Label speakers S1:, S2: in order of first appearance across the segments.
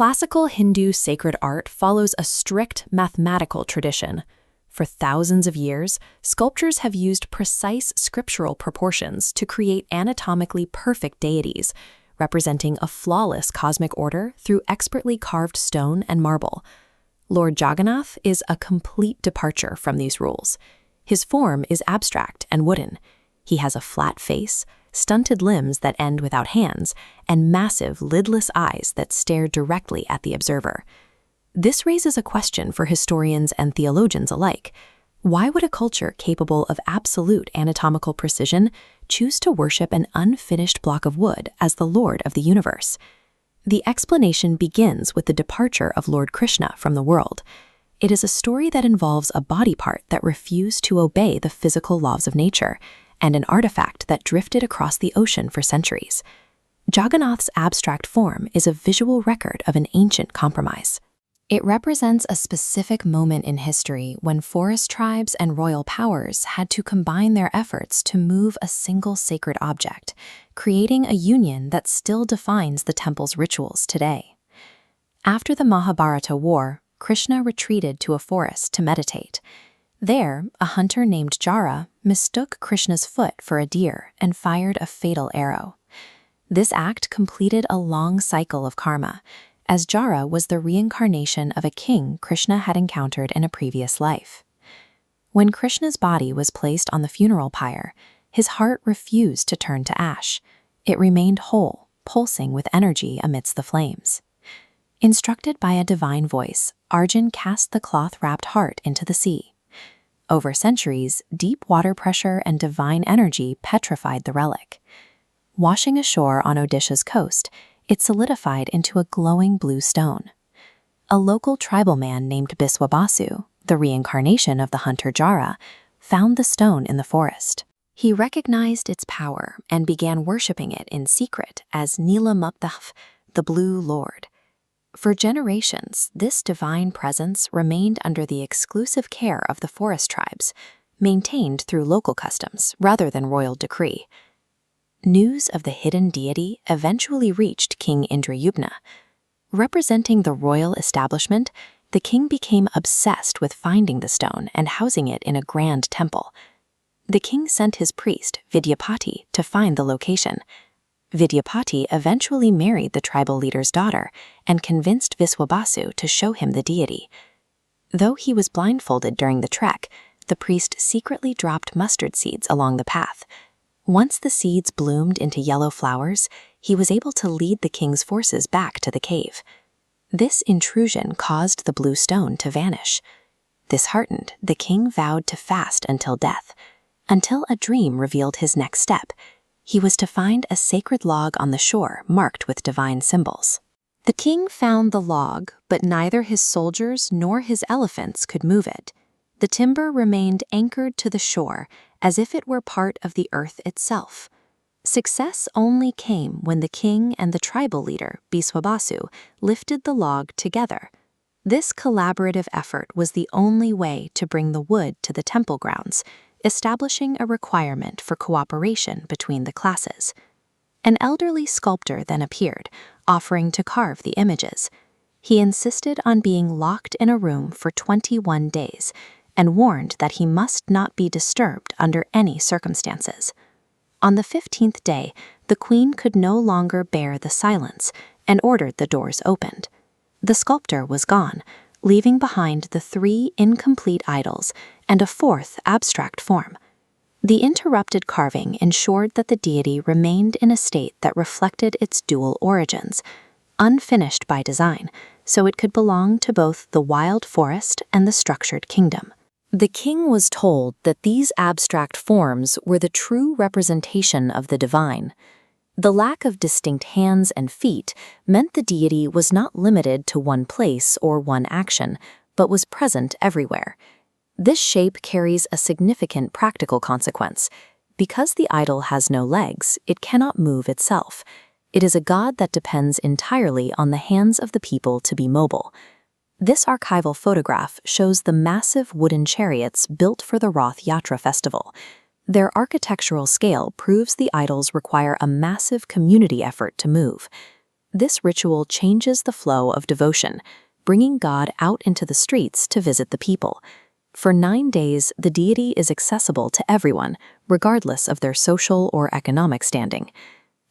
S1: Classical Hindu sacred art follows a strict mathematical tradition. For thousands of years, sculptors have used precise scriptural proportions to create anatomically perfect deities, representing a flawless cosmic order through expertly carved stone and marble. Lord Jagannath is a complete departure from these rules. His form is abstract and wooden. He has a flat face, stunted limbs that end without hands, and massive, lidless eyes that stare directly at the observer. This raises a question for historians and theologians alike. Why would a culture capable of absolute anatomical precision choose to worship an unfinished block of wood as the Lord of the universe? The explanation begins with the departure of Lord Krishna from the world. It is a story that involves a body part that refused to obey the physical laws of nature, and an artifact that drifted across the ocean for centuries. Jagannath's abstract form is a visual record of an ancient compromise. It represents a specific moment in history when forest tribes and royal powers had to combine their efforts to move a single sacred object, creating a union that still defines the temple's rituals today. After the Mahabharata war, Krishna retreated to a forest to meditate. There, a hunter named Jara mistook Krishna's foot for a deer and fired a fatal arrow. This act completed a long cycle of karma, as Jara was the reincarnation of a king Krishna had encountered in a previous life. When Krishna's body was placed on the funeral pyre, his heart refused to turn to ash. It remained whole, pulsing with energy amidst the flames. Instructed by a divine voice, Arjun cast the cloth-wrapped heart into the sea. Over centuries, deep water pressure and divine energy petrified the relic. Washing ashore on Odisha's coast, it solidified into a glowing blue stone. A local tribal man named Biswabasu, the reincarnation of the hunter Jara, found the stone in the forest. He recognized its power and began worshipping it in secret as Nilamuptaf, the Blue Lord. For generations, this divine presence remained under the exclusive care of the forest tribes, maintained through local customs rather than royal decree. News of the hidden deity eventually reached King Indrayubna. Representing the royal establishment, the king became obsessed with finding the stone and housing it in a grand temple. The king sent his priest, Vidyapati, to find the location. Vidyapati eventually married the tribal leader's daughter and convinced Viswabasu to show him the deity. Though he was blindfolded during the trek, the priest secretly dropped mustard seeds along the path. Once the seeds bloomed into yellow flowers, he was able to lead the king's forces back to the cave. This intrusion caused the blue stone to vanish. Disheartened, the king vowed to fast until death, until a dream revealed his next step. He was to find a sacred log on the shore marked with divine symbols. The king found the log, but neither his soldiers nor his elephants could move it. The timber remained anchored to the shore, as if it were part of the earth itself. Success only came when the king and the tribal leader, Biswabasu, lifted the log together. This collaborative effort was the only way to bring the wood to the temple grounds, establishing a requirement for cooperation between the classes. An elderly sculptor then appeared, offering to carve the images. He insisted on being locked in a room for 21 days and warned that he must not be disturbed under any circumstances. On the 15th day, the queen could no longer bear the silence and ordered the doors opened. The sculptor was gone, leaving behind the 3 incomplete idols and a 4th abstract form. The interrupted carving ensured that the deity remained in a state that reflected its dual origins, unfinished by design, so it could belong to both the wild forest and the structured kingdom. The king was told that these abstract forms were the true representation of the divine. The lack of distinct hands and feet meant the deity was not limited to one place or one action, but was present everywhere. This shape carries a significant practical consequence. Because the idol has no legs, it cannot move itself. It is a god that depends entirely on the hands of the people to be mobile. This archival photograph shows the massive wooden chariots built for the Rath Yatra festival. Their architectural scale proves the idols require a massive community effort to move. This ritual changes the flow of devotion, bringing God out into the streets to visit the people. For 9 days, the deity is accessible to everyone, regardless of their social or economic standing.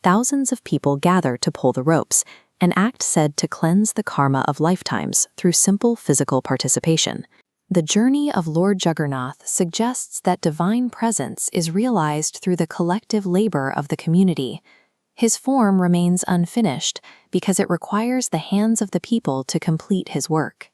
S1: Thousands of people gather to pull the ropes, an act said to cleanse the karma of lifetimes through simple physical participation. The journey of Lord Jagannath suggests that divine presence is realized through the collective labor of the community. His form remains unfinished because it requires the hands of the people to complete his work.